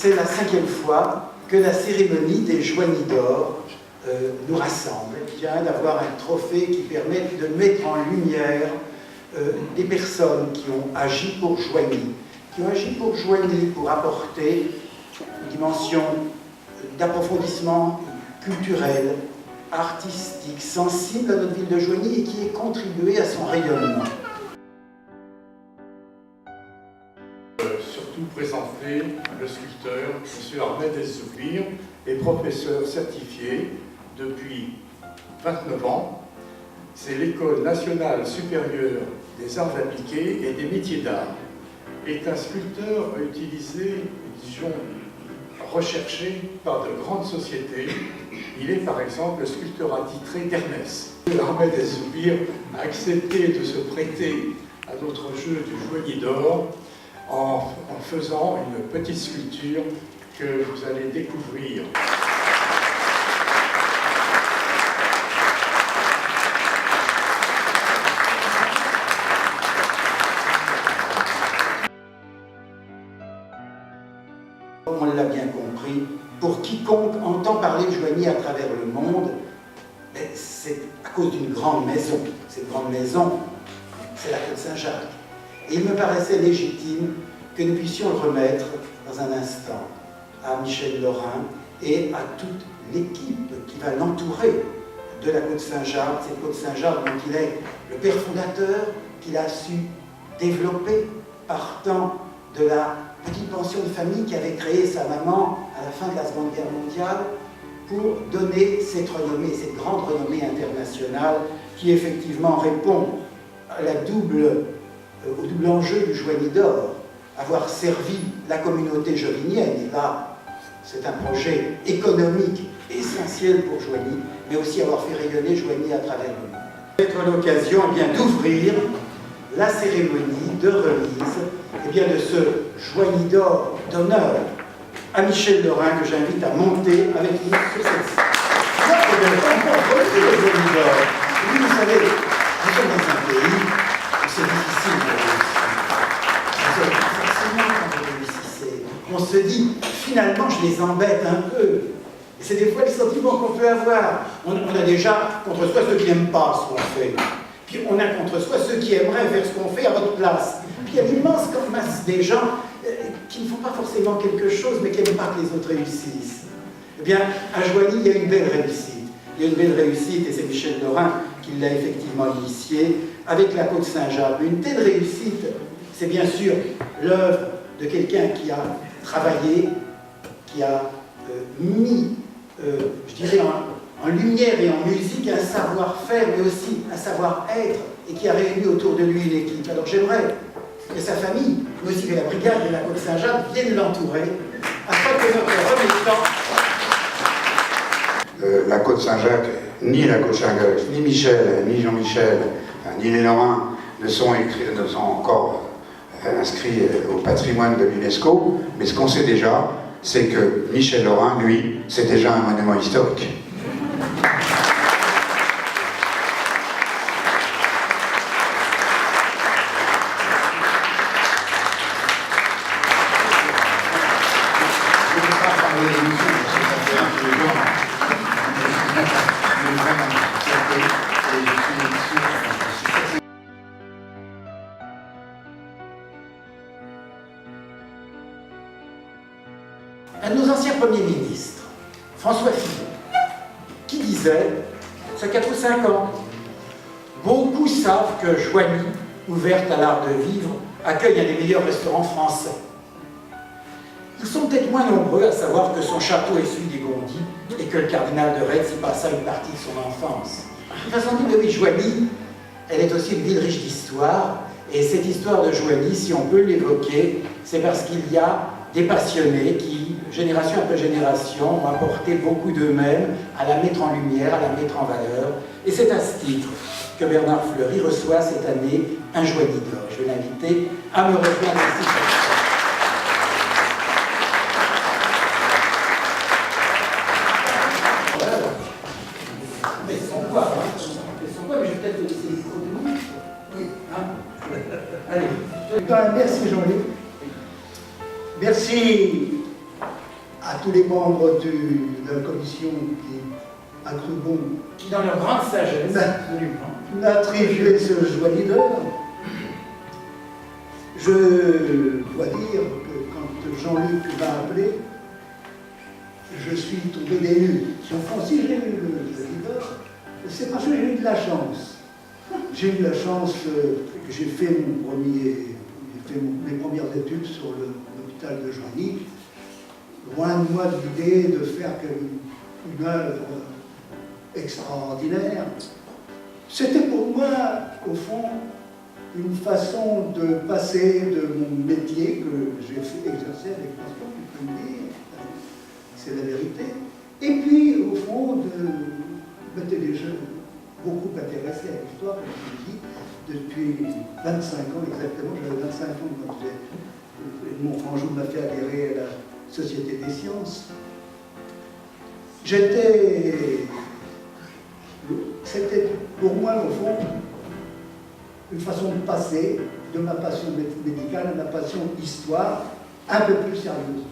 c'est la 5e fois que la cérémonie des Joigny d'Or nous rassemble. Elle vient d'avoir un trophée qui permet de mettre en lumière des personnes qui ont agi pour Joigny, pour apporter une dimension d'approfondissement culturel, artistique, sensible à notre ville de Joigny et qui ait contribué à son rayonnement. Surtout présenter le sculpteur M. Ahmed El-Zoubir est professeur certifié depuis 29 ans. C'est l'École nationale supérieure des arts appliqués et des métiers d'art. Est un sculpteur utilisé, disons, recherché par de grandes sociétés. Il est par exemple le sculpteur attitré d'Hermès. Ahmed El-Zoubir a accepté de se prêter à notre jeu du Joigny d'Or en faisant une petite sculpture que vous allez découvrir. On l'a bien compris, pour quiconque entend parler de Joigny à travers le monde, c'est à cause d'une grande maison. Cette grande maison, c'est la Côte Saint-Jacques. Et il me paraissait légitime que nous puissions le remettre dans un instant à Michel Lorrain et à toute l'équipe qui va l'entourer de la Côte Saint-Jacques, cette Côte Saint-Jacques dont il est le père fondateur, qu'il a su développer partant de la petite pension de famille qu'avait créée sa maman à la fin de la Seconde Guerre mondiale pour donner cette renommée, cette grande renommée internationale qui effectivement répond à au double enjeu du Joigny d'Or, avoir servi la communauté jovinienne. Et là, c'est un projet économique essentiel pour Joigny, mais aussi avoir fait rayonner Joigny à travers le monde. Être l'occasion d'ouvrir la cérémonie de remise de ce Joigny d'Or d'honneur à Michel Lorrain que j'invite à monter avec nous sur cette scène. Le Joigny d'Or. Oui, vous savez, nous sommes dans un pays où c'est difficile de réussir. Forcément, quand vous réussissez, on se dit, finalement, je les embête un peu. Et c'est des fois le sentiment qu'on peut avoir. On a déjà contre soi ceux qui n'aiment pas ce qu'on fait. Puis on a contre soi ceux qui aimeraient faire ce qu'on fait à votre place. Puis il y a une immense masse des gens qui ne font pas forcément quelque chose, mais qui n'aiment pas que les autres réussissent. Eh bien, à Joigny, il y a une belle réussite. Il y a une belle réussite, et c'est Michel Lorrain qui l'a effectivement initié, avec la Côte Saint-Jacques. Une telle réussite, c'est bien sûr l'œuvre de quelqu'un qui a travaillé, qui a mis, je dirais, en lumière et en musique, un savoir-faire, mais aussi un savoir-être, et qui a réuni autour de lui une équipe. Alors j'aimerais que sa famille, mais aussi que la brigade de la Côte Saint-Jacques vienne l'entourer, afin que notre remettant... La Côte Saint-Jacques, ni la Côte Saint-Jacques, ni Michel, ni Jean-Michel, ni les Lorrain ne sont encore inscrits au patrimoine de l'UNESCO, mais ce qu'on sait déjà, c'est que Michel Lorrain, lui, c'est déjà un monument historique. Un de nos anciens premiers ministres, François Fillon, qui disait, ça 4 ou 5 ans, beaucoup savent que Joigny, ouverte à l'art de vivre, accueille un des meilleurs restaurants français. Ils sont peut-être moins nombreux à savoir que son château est celui des Gondy et que le cardinal de Retz y passa une partie de son enfance. De toute façon, oui, Joigny, elle est aussi une ville riche d'histoire, et cette histoire de Joigny, si on peut l'évoquer, c'est parce qu'il y a des passionnés qui, génération après génération, ont apporté beaucoup d'eux-mêmes à la mettre en lumière, à la mettre en valeur. Et c'est à ce titre que Bernard Fleury reçoit cette année un Joigny d'Or. Je vais l'inviter à me rejoindre ici. Mais je vais peut-être te laisser le micro de nous. Oui. Allez. Merci Jean-Luc. Merci tous les membres de la commission qui a cru bon Qui, dans leur grande sagesse, m'attribuer ce joyeux leader. Je dois dire que quand Jean-Luc m'a appelé, je suis tombé des nues. Sur fond, si j'ai eu le leader, c'est parce que j'ai eu de la chance. J'ai eu la chance que j'ai fait mes premières études sur l'hôpital de Joigny. Loin de moi de l'idée de faire une œuvre extraordinaire. C'était pour moi, au fond, une façon de passer de mon métier que j'ai exercé avec passion, je peux le dire, c'est la vérité. Et puis, au fond, de m'étais déjà beaucoup intéressé à l'histoire, comme je l'ai dit, depuis 25 ans exactement. J'avais 25 ans quand mon frangin m'a fait adhérer à la Société des sciences. C'était pour moi, au fond, une façon de passer de ma passion médicale à ma passion histoire un peu plus sérieusement.